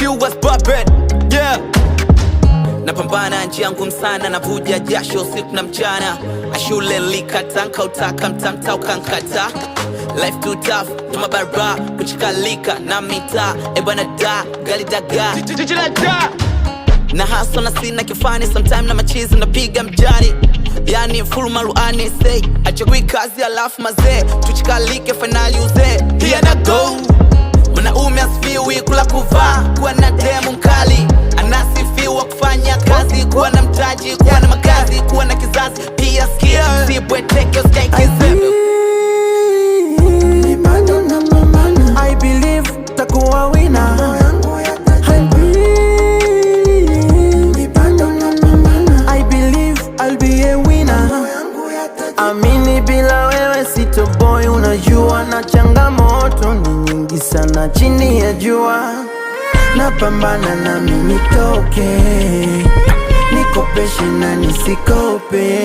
was puppet, yeah. Napambana njia ngumu sana, navuja jasho usiku na mchana. Ashule likata, nkautaka mtamta ukankata. Life too tough, tuma barba, kuchikalika na mita. Ebana da, gali daga, jijila da. Na haso na sina kifani, sometime na machizi napiga mjani. Yani full maruani say, achagui kazi alafu mazee. Tuchikalike finali uze, here na go. Mwanaume asifiwi kula kuvaa, kuwa na demu mkali. Anasifiwa kufanya kazi, kuwa na mtaji, kuwa na makazi, kuwa na kizazi. Pia skia, sibweteke uskai kizembe. I believe takuwa winner. I believe I'll be a winner. Amini bila wewe sitoboy, unajua na changamoto ni nyingi sana chini ya jua. Napambana na mimi nitoke, nikopeshe na nisikope.